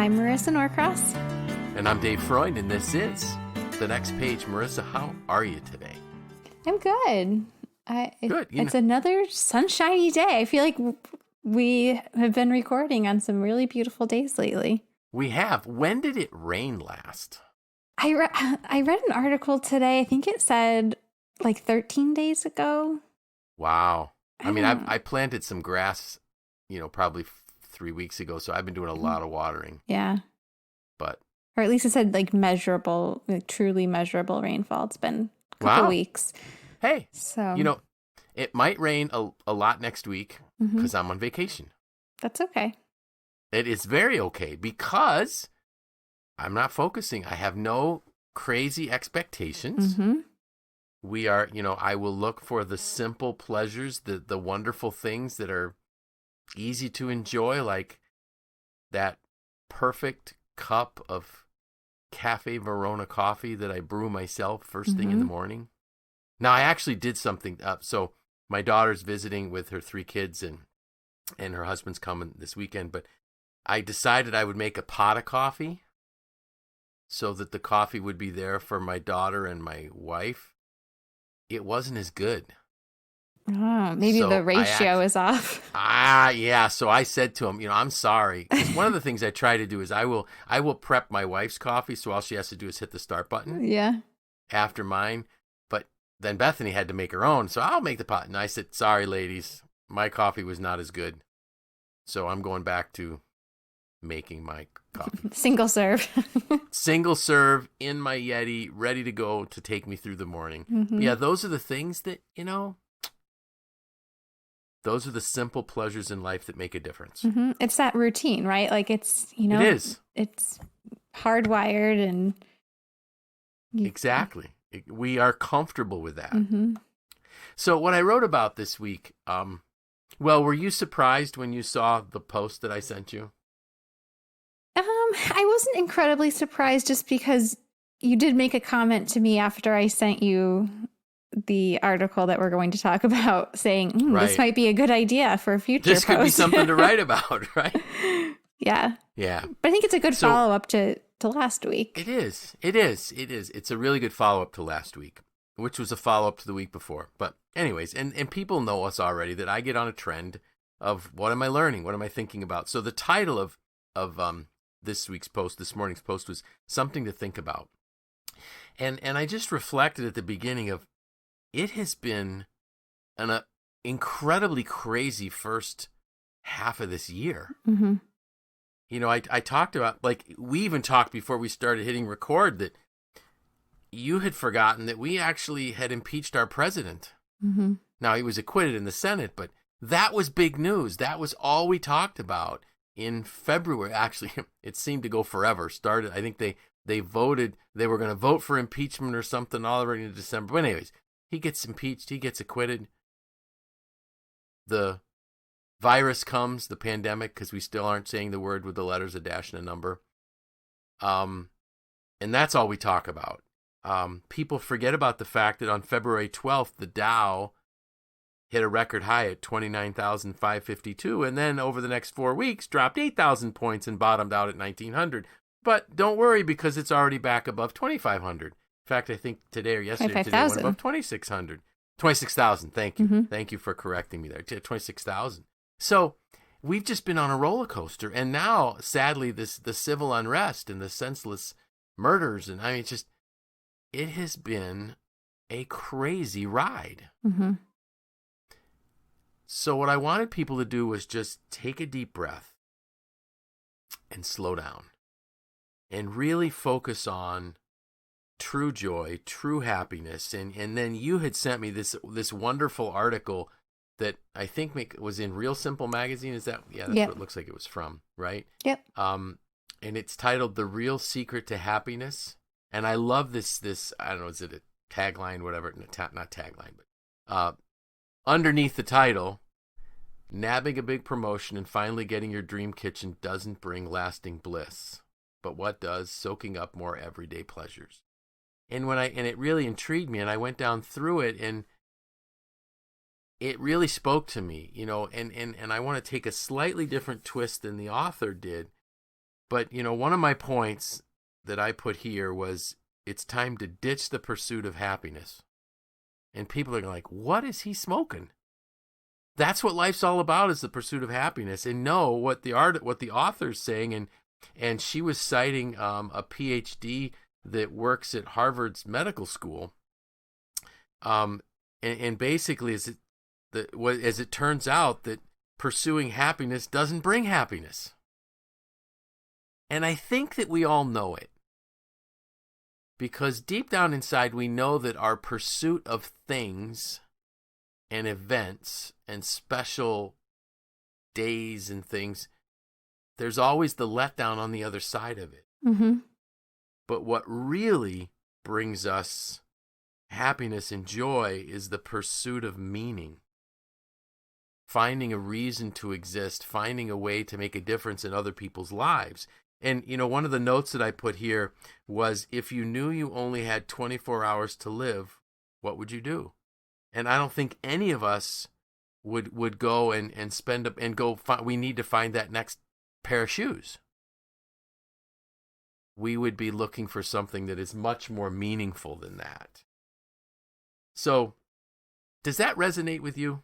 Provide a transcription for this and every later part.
I'm Marissa Norcross. And I'm Dave Freund, and this is The Next Page. Marissa, how are you today? I'm good. Good. It's another sunshiny day. I feel like we have been recording on some really beautiful days lately. We have. When did it rain last? I read an article today. I think it said like 13 days ago. Wow. I planted some grass, probably 3 weeks ago, so I've been doing a lot of watering. Yeah. But or at least it said like measurable, like truly measurable rainfall. It's been a couple weeks. Hey, so it might rain a lot next week because I'm on vacation. That's okay. It is very okay because I'm not focusing. I have no crazy expectations. Mm-hmm. We are, I will look for the simple pleasures, the wonderful things that are easy to enjoy, like that perfect cup of Cafe Verona coffee that I brew myself first thing in the morning. Now, I actually did something up. So my daughter's visiting with her 3 kids and her husband's coming this weekend, but I decided I would make a pot of coffee so that the coffee would be there for my daughter and my wife. It wasn't as good. Oh, maybe the ratio is off. Yeah. So I said to him, I'm sorry. 'Cause one of the things I try to do is I will prep my wife's coffee, so all she has to do is hit the start button. Yeah. After mine. But then Bethany had to make her own, so I'll make the pot. And I said, sorry, ladies, my coffee was not as good. So I'm going back to making my coffee. Single serve. Single serve in my Yeti, ready to go to take me through the morning. Mm-hmm. Yeah, those are the things that, those are the simple pleasures in life that make a difference. Mm-hmm. It's that routine, right? Like it's, it is. It's hardwired and... Exactly. We are comfortable with that. Mm-hmm. So what I wrote about this week, were you surprised when you saw the post that I sent you? I wasn't incredibly surprised just because you did make a comment to me after I sent you the article that we're going to talk about saying, this might be a good idea for a future This could be something to write about, right? Yeah. Yeah. But I think it's a good follow-up to last week. It is. It's a really good follow-up to last week, which was a follow-up to the week before. But anyways, and people know us already that I get on a trend of what am I learning? What am I thinking about? So the title of this morning's post was something to think about. And I just reflected at the beginning of it has been an incredibly crazy first half of this year. Mm-hmm. I talked about, we even talked before we started hitting record that you had forgotten that we actually had impeached our president. Mm-hmm. Now, he was acquitted in the Senate, but that was big news. That was all we talked about in February. Actually, it seemed to go forever. I think they voted, they were going to vote for impeachment or something already in December. But anyways, he gets impeached, he gets acquitted. The virus comes, the pandemic, because we still aren't saying the word with the letters, a dash and a number. And that's all we talk about. People forget about the fact that on February 12th, the Dow hit a record high at 29,552, and then over the next 4 weeks dropped 8,000 points and bottomed out at 1,900. But don't worry, because it's already back above 2,500. In fact, I think today or yesterday, it went above 2,600. 26,000, thank you. Mm-hmm. Thank you for correcting me there. 26,000. So we've just been on a roller coaster. And now, sadly, the civil unrest and the senseless murders, and it has been a crazy ride. Mm-hmm. So what I wanted people to do was just take a deep breath and slow down and really focus on true joy, true happiness. And then you had sent me this wonderful article that I think was in Real Simple magazine. Is that? Yeah, that's what it looks like it was from, right? Yep. And it's titled The Real Secret to Happiness. And I love this, I don't know, is it a tagline, whatever, not tagline, but underneath the title, nabbing a big promotion and finally getting your dream kitchen doesn't bring lasting bliss. But what does? Soaking up more everyday pleasures. And it really intrigued me, and I went down through it, and it really spoke to me, and I want to take a slightly different twist than the author did. But, one of my points that I put here was it's time to ditch the pursuit of happiness. And people are like, what is he smoking? That's what life's all about, is the pursuit of happiness. And know what the author's saying. And she was citing a PhD that works at Harvard's medical school. And basically, as it turns out, that pursuing happiness doesn't bring happiness. And I think that we all know it. Because deep down inside, we know that our pursuit of things and events and special days and things, there's always the letdown on the other side of it. Mm-hmm. But what really brings us happiness and joy is the pursuit of meaning. Finding a reason to exist, finding a way to make a difference in other people's lives. And, one of the notes that I put here was, if you knew you only had 24 hours to live, what would you do? And I don't think any of us would go and spend up and go, we need to find that next pair of shoes. We would be looking for something that is much more meaningful than that. So, does that resonate with you?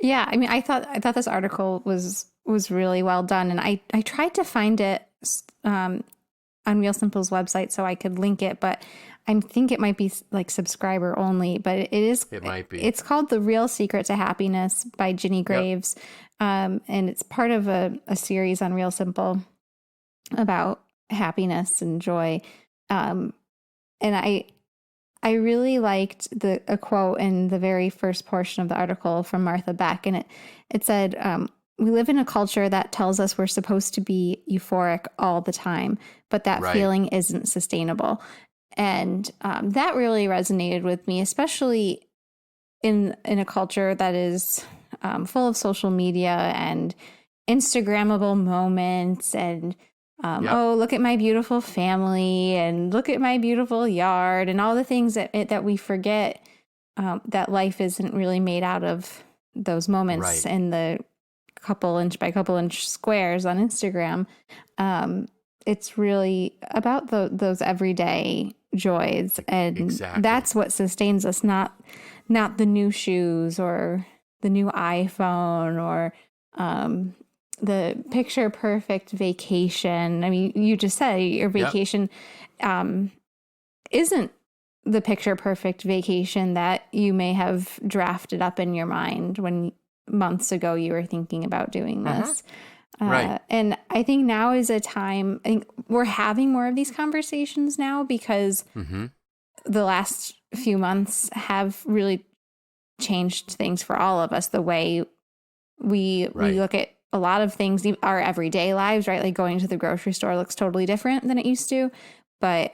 Yeah, I mean, I thought this article was really well done, and I tried to find it on Real Simple's website so I could link it, but I think it might be like subscriber only. But it might be. It's called "The Real Secret to Happiness" by Ginny Graves, and it's part of a series on Real Simple about happiness and joy. And I really liked a quote in the very first portion of the article from Martha Beck, and it said, we live in a culture that tells us we're supposed to be euphoric all the time, but that feeling isn't sustainable. And that really resonated with me, especially in a culture that is full of social media and Instagrammable moments and oh, look at my beautiful family and look at my beautiful yard and all the things that we forget, that life isn't really made out of those moments in the couple inch by couple inch squares on Instagram. It's really about those everyday joys, and that's what sustains us, not the new shoes or the new iPhone or the picture perfect vacation. I mean, you just said your vacation isn't the picture perfect vacation that you may have drafted up in your mind when months ago you were thinking about doing this. And I think now is a time, I think we're having more of these conversations now because the last few months have really changed things for all of us. The way we look at a lot of things, our everyday lives, right? Like going to the grocery store looks totally different than it used to, but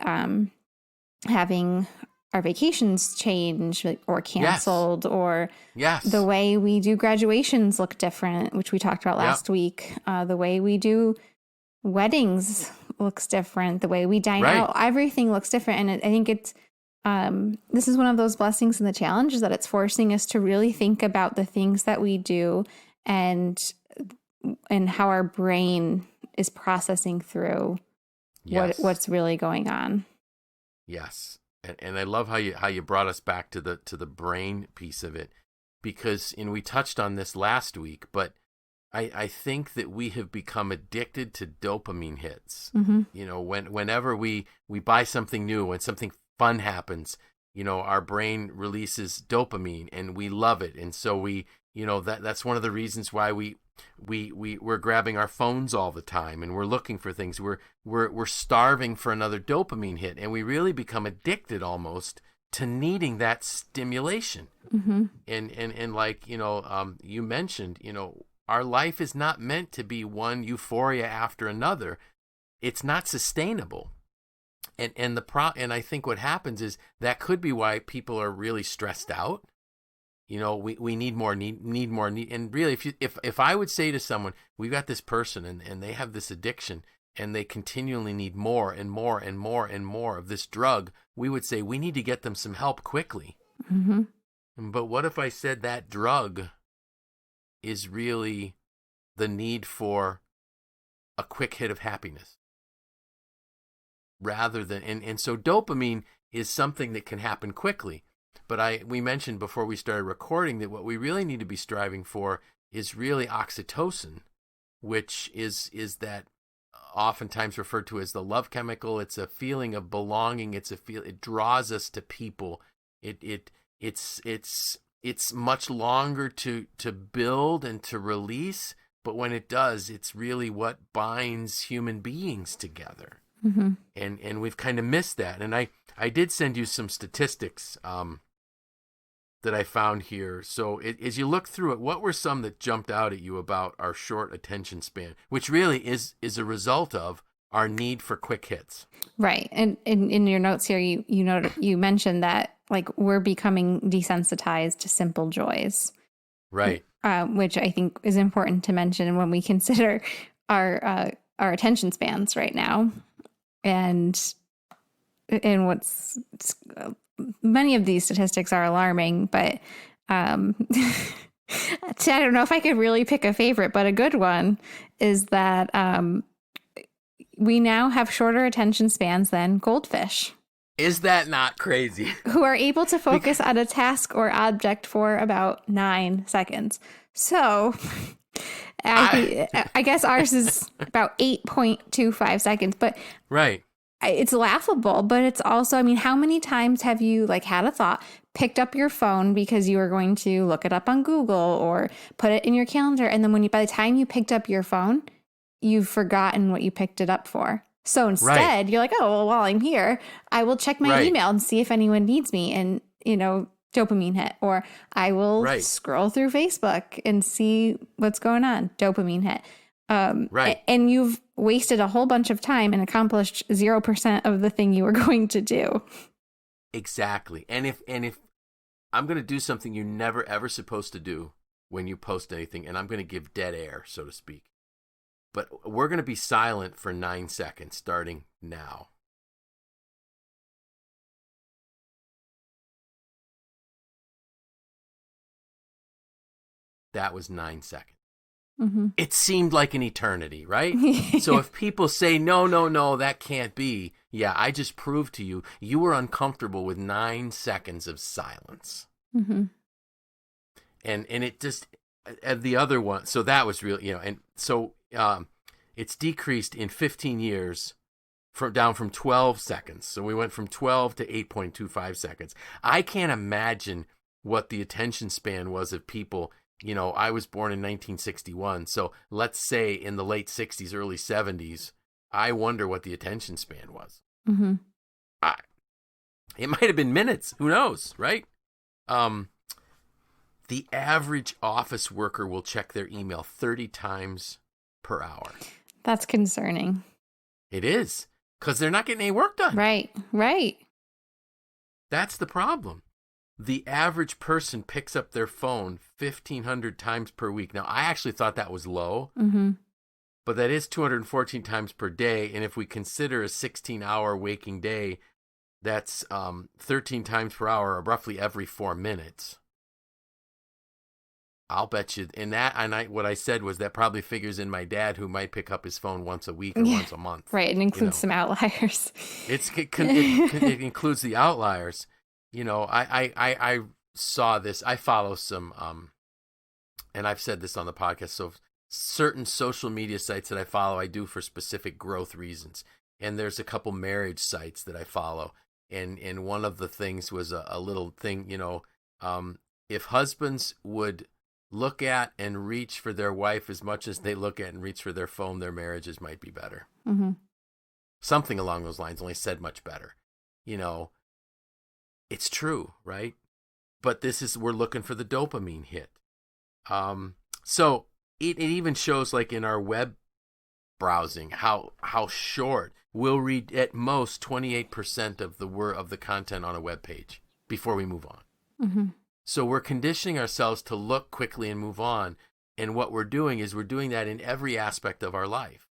having our vacations change or canceled, or the way we do graduations look different, which we talked about last week. The way we do weddings looks different. The way we dine out, everything looks different. And I think it's this is one of those blessings and the challenges that it's forcing us to really think about the things that we do and how our brain is processing through what's really going on. Yes. And I love how you brought us back to the brain piece of it, because we touched on this last week, but I think that we have become addicted to dopamine hits. Whenever we buy something new, when something fun happens, our brain releases dopamine and we love it. And so that's one of the reasons why we're grabbing our phones all the time and we're looking for things. We're starving for another dopamine hit, and we really become addicted almost to needing that stimulation. And like you mentioned, our life is not meant to be one euphoria after another. It's not sustainable. And I think what happens is that could be why people are really stressed out. We need more. And really, if I would say to someone, we've got this person and they have this addiction and they continually need more and more and more and more of this drug, we would say we need to get them some help quickly. But what if I said that drug is really the need for a quick hit of happiness rather than, and so dopamine is something that can happen quickly. But we mentioned before we started recording that what we really need to be striving for is really oxytocin, which is that oftentimes referred to as the love chemical. It's a feeling of belonging. It draws us to people. It's much longer to build and to release, but when it does, it's really what binds human beings together. Mm-hmm. And we've kind of missed that. And I did send you some statistics that I found here. So as you look through it, what were some that jumped out at you about our short attention span, which really is a result of our need for quick hits? Right. And in your notes here, you mentioned that like we're becoming desensitized to simple joys. Right. Which I think is important to mention when we consider our attention spans right now. And what's many of these statistics are alarming, but I don't know if I could really pick a favorite, but a good one is that we now have shorter attention spans than goldfish. Is that not crazy? Who are able to focus on a task or object for about 9 seconds. So I guess ours is about 8.25 seconds, but right. It's laughable, but it's also, I mean, how many times have you like had a thought, picked up your phone because you were going to look it up on Google or put it in your calendar, and then by the time you picked up your phone, you've forgotten what you picked it up for. So instead, you're like, oh, well, while I'm here, I will check my email and see if anyone needs me, and dopamine hit. Or I will scroll through Facebook and see what's going on. Dopamine hit. And you've wasted a whole bunch of time and accomplished 0% of the thing you were going to do. Exactly. And if I'm going to do something you're never ever supposed to do when you post anything, and I'm going to give dead air, so to speak. But we're going to be silent for 9 seconds starting now. That was 9 seconds. Mm-hmm. It seemed like an eternity, right? So if people say, no, that can't be. Yeah, I just proved to you, you were uncomfortable with 9 seconds of silence. Mm-hmm. And it just, the other one, so that was really, and so it's decreased in 15 years down from 12 seconds. So we went from 12 to 8.25 seconds. I can't imagine what the attention span was of people. I was born in 1961, so let's say in the late 60s, early 70s, I wonder what the attention span was. Mm-hmm. It might have been minutes. Who knows, right? The average office worker will check their email 30 times per hour. That's concerning. It is, because they're not getting any work done. Right. That's the problem. The average person picks up their phone 1,500 times per week. Now, I actually thought that was low, but that is 214 times per day. And if we consider a 16-hour waking day, that's 13 times per hour, or roughly every 4 minutes. I'll bet you. What I said was that probably figures in my dad, who might pick up his phone once a week or once a month. Right. It includes some outliers. It includes the outliers. I saw this. I follow some, and I've said this on the podcast. So certain social media sites that I follow, I do for specific growth reasons. And there's a couple marriage sites that I follow. And one of the things was a little thing, if husbands would look at and reach for their wife as much as they look at and reach for their phone, their marriages might be better. Mm-hmm. Something along those lines, only said much better. It's true, right? But we're looking for the dopamine hit. So it even shows, like in our web browsing, how short we'll read at most 28% of the content on a web page before we move on. Mm-hmm. So we're conditioning ourselves to look quickly and move on. And what we're doing is we're doing that in every aspect of our life.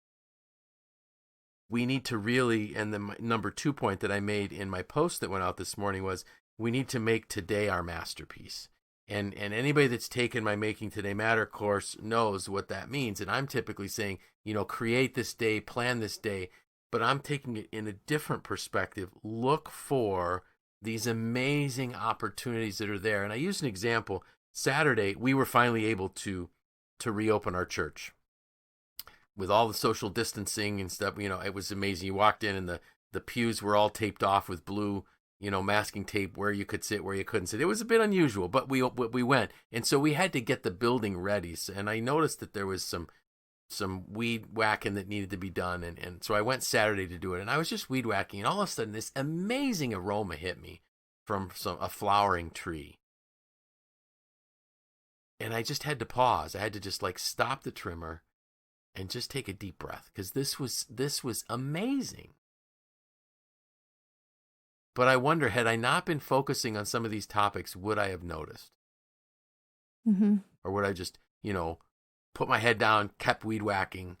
We need to really, and the number 2 point that I made in my post that went out this morning was, we need to make today our masterpiece. And anybody that's taken my Making Today Matter course knows what that means. And I'm typically saying, create this day, plan this day, but I'm taking it in a different perspective. Look for these amazing opportunities that are there. And I use an example. Saturday, we were finally able to reopen our church with all the social distancing and stuff. It was amazing. You walked in and the pews were all taped off with blue, masking tape where you could sit, where you couldn't sit. It was a bit unusual, but we went. And so we had to get the building ready. And I noticed that there was some weed whacking that needed to be done. And so I went Saturday to do it. And I was just weed whacking. And all of a sudden, this amazing aroma hit me from a flowering tree. And I just had to pause. I had to just stop the trimmer and just take a deep breath, because this was amazing. But I wonder, had I not been focusing on some of these topics, would I have noticed? Mm-hmm. Or would I just, put my head down, kept weed whacking?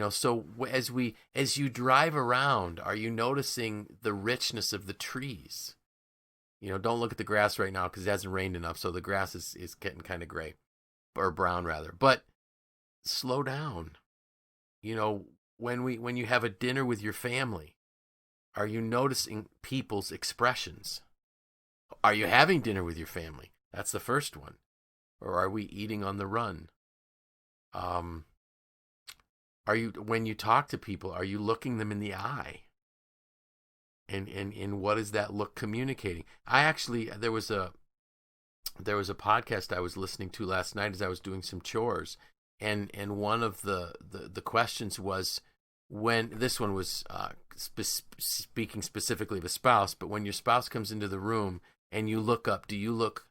So as you drive around, are you noticing the richness of the trees? Don't look at the grass right now because it hasn't rained enough, so the grass is getting kind of gray, or brown rather. But slow down. When you have a dinner with your family, are you noticing people's expressions? Are you having dinner with your family? That's the first one. Or are we eating on the run? When you talk to people, are you looking them in the eye? And what is that look communicating? There was a podcast I was listening to last night as I was doing some chores, and one of the questions was, when this one was speaking specifically of a spouse, but when your spouse comes into the room and you look up, do you look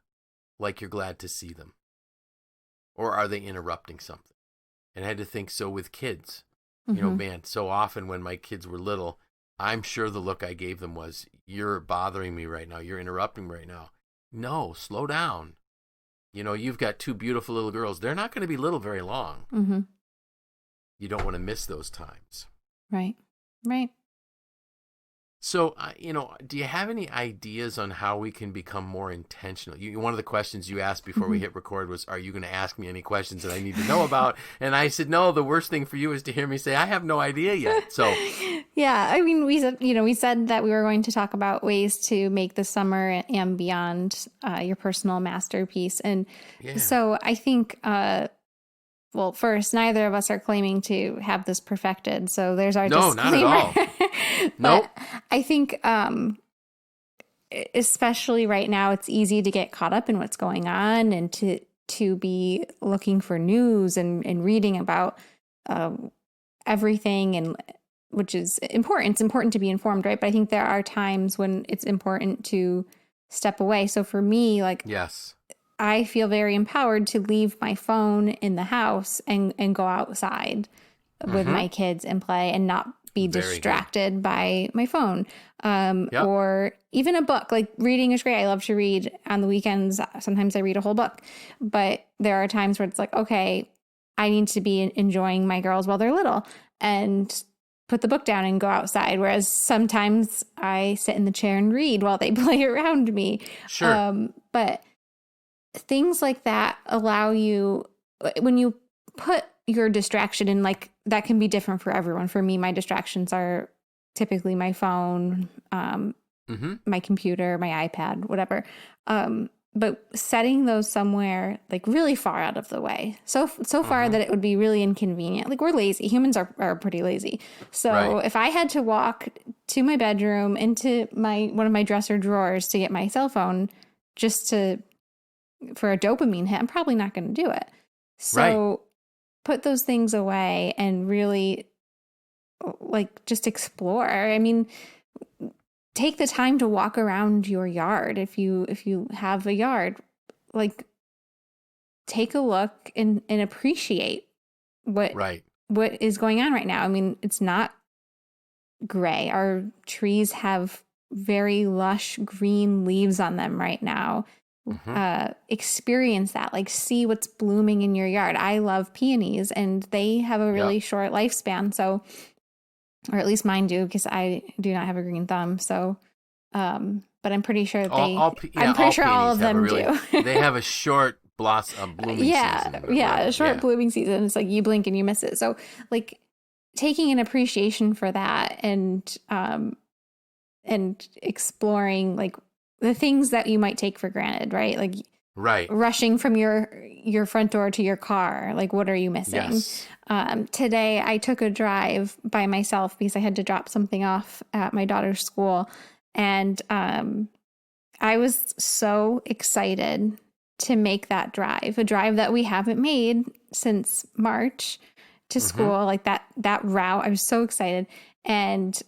like you're glad to see them, or are they interrupting something? And I had to think, so with kids, man, so often when my kids were little, I'm sure the look I gave them was, you're bothering me right now. You're interrupting me right now. No, slow down. You've got two beautiful little girls. They're not going to be little very long. Mm-hmm. You don't want to miss those times. Right. So, do you have any ideas on how we can become more intentional? One of the questions you asked before we hit record was, are you going to ask me any questions that I need to know about? And I said, no, the worst thing for you is to hear me say, I have no idea yet. So, yeah, I mean, we said that we were going to talk about ways to make the summer and beyond your personal masterpiece. And so I think, well, first, neither of us are claiming to have this perfected. So there's our disclaimer. No, not at all. Nope. I think, especially right now, it's easy to get caught up in what's going on and to be looking for news and reading about everything, and which is important. It's important to be informed, right? But I think there are times when it's important to step away. So for me, yes, I feel very empowered to leave my phone in the house and go outside with my kids and play and not be distracted by my phone. Or even a book. Like, reading is great. I love to read on the weekends. Sometimes I read a whole book. But there are times where it's like, okay, I need to be enjoying my girls while they're little and put the book down and go outside. Whereas sometimes I sit in the chair and read while they play around me. Sure. But things like that allow you, when you put your distraction in, that can be different for everyone. For me, my distractions are typically my phone, my computer, my iPad, whatever. But setting those somewhere really far out of the way, so far that it would be really inconvenient. We're lazy. Humans are pretty lazy. So if I had to walk to my bedroom into one of my dresser drawers to get my cell phone just for a dopamine hit, I'm probably not going to do it. So put those things away and really just explore. I mean, take the time to walk around your yard. If you have a yard, take a look and appreciate what is going on right now. I mean, it's not gray. Our trees have very lush green leaves on them right now. Experience that, see what's blooming in your yard. I love peonies, and they have a really short lifespan. So, or at least mine do, because I do not have a green thumb. So But I'm pretty sure Yeah, I'm pretty all sure all peonies of have a them really, do. they have a short blossom blooming season. Yeah, a short Yeah, blooming season. It's like you blink and you miss it. So like taking an appreciation for that and exploring like the things that you might take for granted, right? Like right. rushing from your front door to your car. Like, what are you missing? Yes. Today, I took a drive by myself because I had to drop something off at my daughter's school, and I was so excited to make that drive, a drive that we haven't made since March to school, like that route. I was so excited, and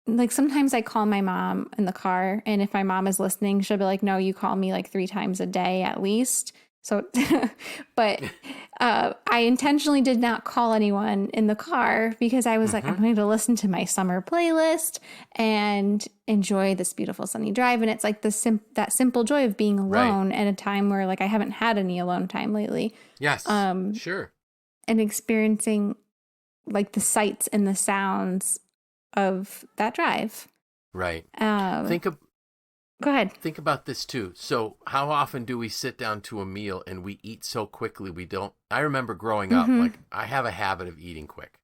like sometimes I call my mom in the car, and if my mom is listening, she'll be like, "No, you call me like 3 times a day at least." So, but I intentionally did not call anyone in the car because I was like, I'm going to listen to my summer playlist and enjoy this beautiful sunny drive. And it's like that simple joy of being alone at a time where like I haven't had any alone time lately. Yes. Sure. And experiencing like the sights and the sounds of that drive. Right. Go ahead. Think about this too. So how often do we sit down to a meal and we eat so quickly we don't? I remember growing up, like I have a habit of eating quick.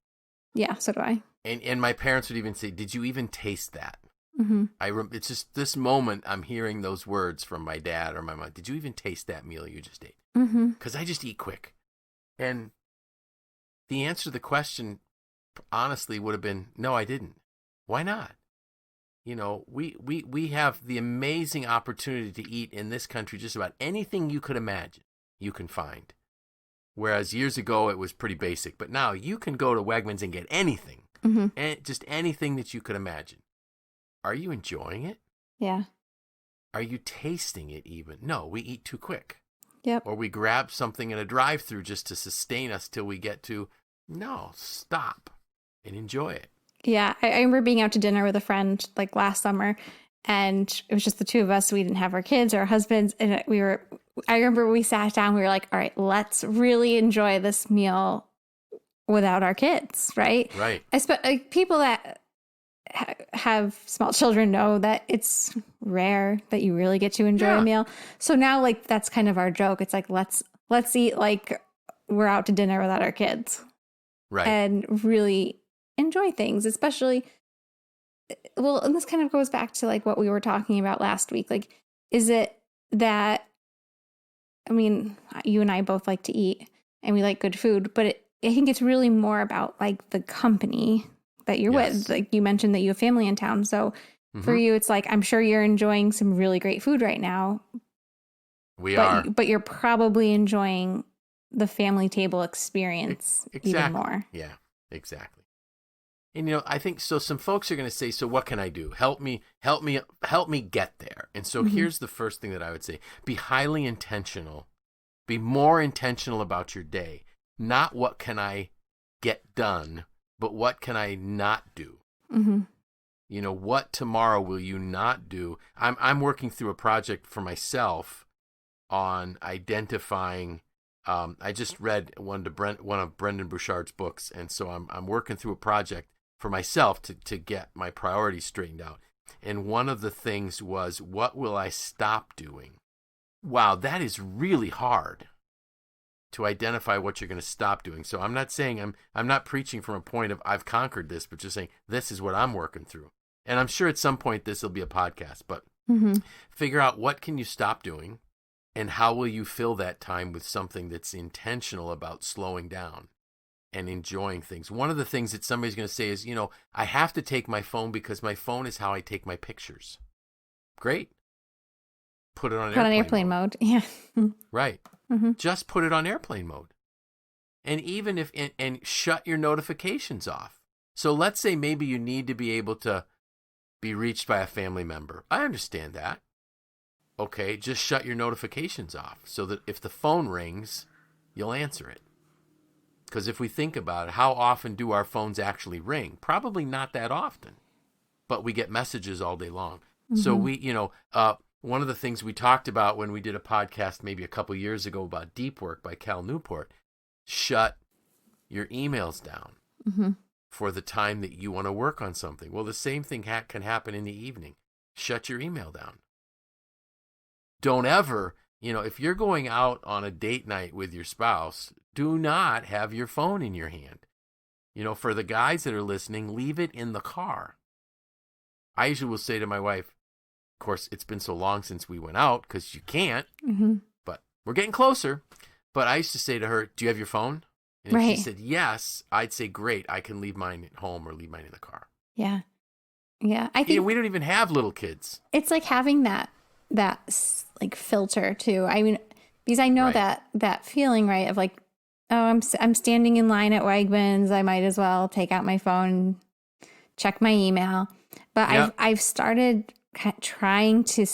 Yeah, so do I. And my parents would even say, "Did you even taste that?" It's just this moment I'm hearing those words from my dad or my mom. "Did you even taste that meal you just ate?" Because I just eat quick. And the answer to the question, honestly, would have been, no, I didn't. Why not? You know, we have the amazing opportunity to eat in this country just about anything you could imagine you can find. Whereas years ago it was pretty basic, but now you can go to Wegmans and get anything, and just anything that you could imagine. Are you enjoying it? Yeah. Are you tasting it even? No, we eat too quick. Yep. Or we grab something in a drive-through just to sustain us till we get to, no, stop and enjoy it. Yeah, I remember being out to dinner with a friend like last summer, and it was just the two of us. We didn't have our kids or our husbands, and I remember we sat down. We were like, "All right, let's really enjoy this meal without our kids." Right. Right. Like people that have small children know that it's rare that you really get to enjoy a meal. So now, like that's kind of our joke. It's like let's eat like we're out to dinner without our kids, right? And really enjoy things, especially and this kind of goes back to like what we were talking about last week. Like, is it that, I mean, you and I both like to eat and we like good food, but I think it's really more about like the company that you're with. Like you mentioned that you have family in town. So for you, it's like, I'm sure you're enjoying some really great food right now. But you're probably enjoying the family table experience even more. Yeah, exactly. And, you know, I think so some folks are going to say, so what can I do? Help me get there. And so here's the first thing that I would say. Be highly intentional. Be more intentional about your day. Not what can I get done, but what can I not do? You know, what tomorrow will you not do? I'm working through a project for myself on identifying. I just read one of Brendan Bouchard's books, and so I'm working through a project for myself to get my priorities straightened out. And one of the things was, what will I stop doing? Wow, that is really hard to identify what you're going to stop doing. So I'm not saying I'm not preaching from a point of I've conquered this, but just saying this is what I'm working through. And I'm sure at some point this will be a podcast, but figure out what can you stop doing and how will you fill that time with something that's intentional about slowing down and enjoying things. One of the things that somebody's going to say is, you know, I have to take my phone because my phone is how I take my pictures. Great. Put it on airplane mode. Yeah. Right. Just put it on airplane mode. And even if, and shut your notifications off. So let's say maybe you need to be able to be reached by a family member. I understand that. Okay, just shut your notifications off so that if the phone rings, you'll answer it. Because if we think about it, how often do our phones actually ring? Probably not that often, but we get messages all day long. So we, you know, one of the things we talked about when we did a podcast maybe a couple years ago about deep work by Cal Newport, shut your emails down for the time that you want to work on something. Well, the same thing can happen in the evening. shut your email down. Don't ever, if you're going out on a date night with your spouse, do not have your phone in your hand. For the guys that are listening, leave it in the car. I usually will say to my wife, of course, it's been so long since we went out because you can't, but we're getting closer. But I used to say to her, do you have your phone? And if she said yes, I'd say, great, I can leave mine at home or leave mine in the car. Yeah. Yeah. I think we don't even have little kids. It's like having that like filter too. I mean, because I know that feeling, right, of like, oh, I'm standing in line at Wegmans. I might as well take out my phone, check my email. But I've started trying to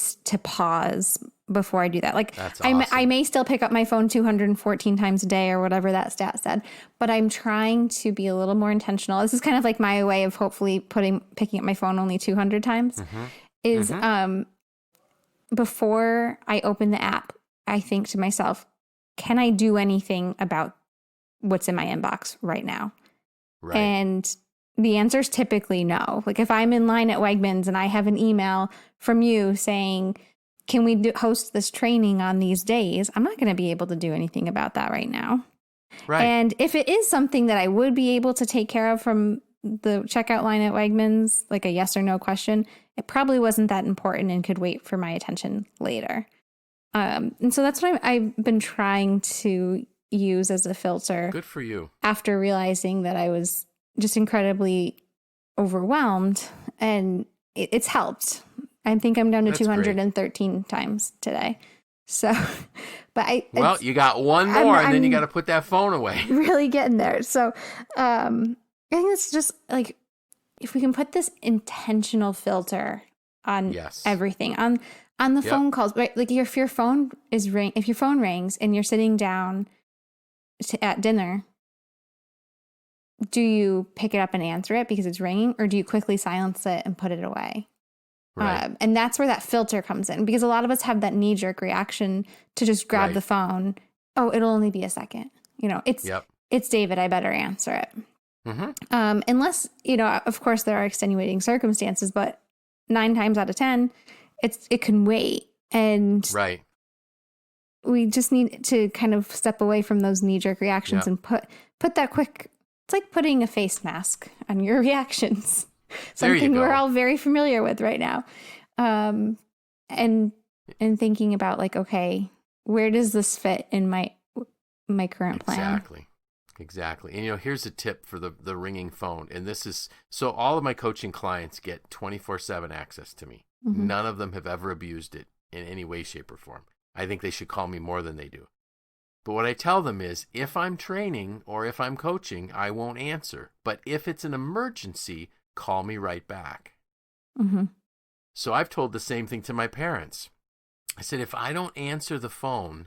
pause before I do that. Like, that's awesome. I may still pick up my phone 214 times a day or whatever that stat said, but I'm trying to be a little more intentional. This is kind of like my way of hopefully picking up my phone only 200 times. Is before I open the app, I think to myself, can I do anything about what's in my inbox right now? Right. And the answer is typically no. Like if I'm in line at Wegmans and I have an email from you saying, can we host this training on these days? I'm not going to be able to do anything about that right now. Right. And if it is something that I would be able to take care of from the checkout line at Wegmans, like a yes or no question, it probably wasn't that important and could wait for my attention later. And so that's what I've been trying to use as a filter. Good for you. After realizing that I was just incredibly overwhelmed, and it's helped. I think I'm down to 213 times today. So, but you got one more, and then you got to put that phone away. Really getting there. So, I think it's just like, if we can put this intentional filter on everything, on the phone calls, right? Like if your phone rings and you're sitting down at dinner, do you pick it up and answer it because it's ringing, or do you quickly silence it and put it away? Right. And that's where that filter comes in, because a lot of us have that knee-jerk reaction to just grab the phone. Oh, it'll only be a second. It's David. I better answer it. Unless, of course, there are extenuating circumstances, but 9 times out of 10, it can wait. And we just need to kind of step away from those knee-jerk reactions and put that quick. It's like putting a face mask on your reactions. Something we're all very familiar with right now. And thinking about like, okay, where does this fit in my current plan? Exactly. And here's a tip for the ringing phone. And this is, so all of my coaching clients get 24/7 access to me. None of them have ever abused it in any way, shape, or form. I think they should call me more than they do. But what I tell them is, if I'm training or if I'm coaching, I won't answer. But if it's an emergency, call me right back. So I've told the same thing to my parents. I said, if I don't answer the phone,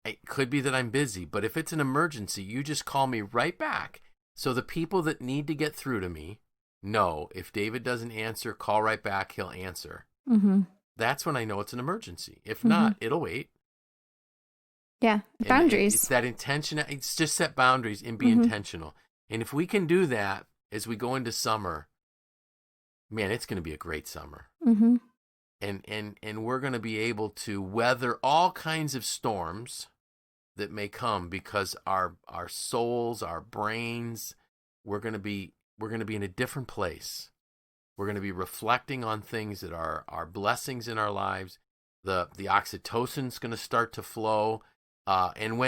it could be that I'm busy, but if it's an emergency, you just call me right back. So the people that need to get through to me know if David doesn't answer, call right back, he'll answer. That's when I know it's an emergency. If not, it'll wait. Yeah, boundaries. It's that intention. It's just set boundaries and be intentional. And if we can do that as we go into summer, man, it's going to be a great summer. And we're going to be able to weather all kinds of storms that may come, because our souls, our brains, we're going to be in a different place. We're going to be reflecting on things that are blessings in our lives. The oxytocin's going to start to flow. And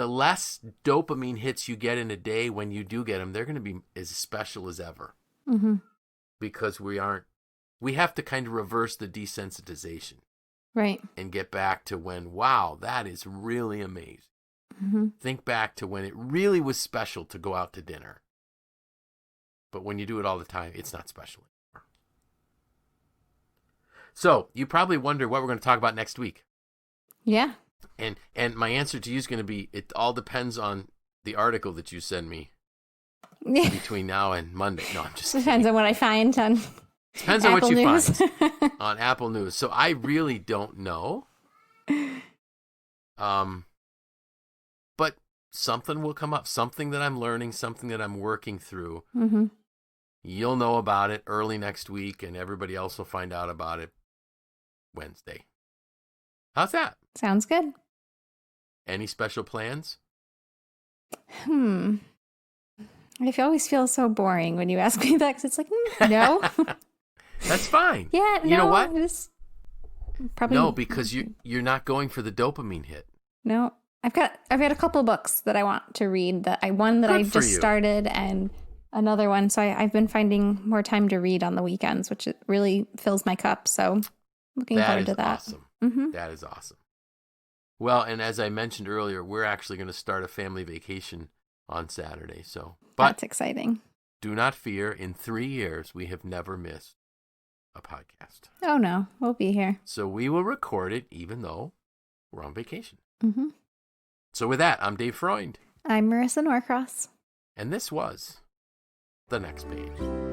the less dopamine hits you get in a day, when you do get them, they're going to be as special as ever. Because we have to kind of reverse the desensitization. Right. And get back to when, wow, that is really amazing. Think back to when it really was special to go out to dinner. But when you do it all the time, it's not special anymore. So you probably wonder what we're going to talk about next week. Yeah. And my answer to you is going to be, it all depends on the article that you send me between now and Monday. No, I'm just kidding. Depends on what I find on Depends on what you find on Apple News. So I really don't know. But something will come up, something that I'm learning, something that I'm working through. You'll know about it early next week, and everybody else will find out about it Wednesday. How's that? Sounds good. Any special plans? I always feel so boring when you ask me that, 'cause it's like, no. That's fine. Yeah, you know what? Probably no, because you're not going for the dopamine hit. No, I've got a couple books that I want to read. One that I just started, and another one. So I've been finding more time to read on the weekends, which it really fills my cup. So looking forward to that. Awesome. Mm-hmm. That is awesome. Well, and as I mentioned earlier, we're actually going to start a family vacation on Saturday. So, but that's exciting. Do not fear. In 3 years, we have never missed a podcast. Oh no, we'll be here. So we will record it even though we're on vacation. Mm-hmm. So with that, I'm Dave Freund. I'm Marissa Norcross. And this was The Next Page.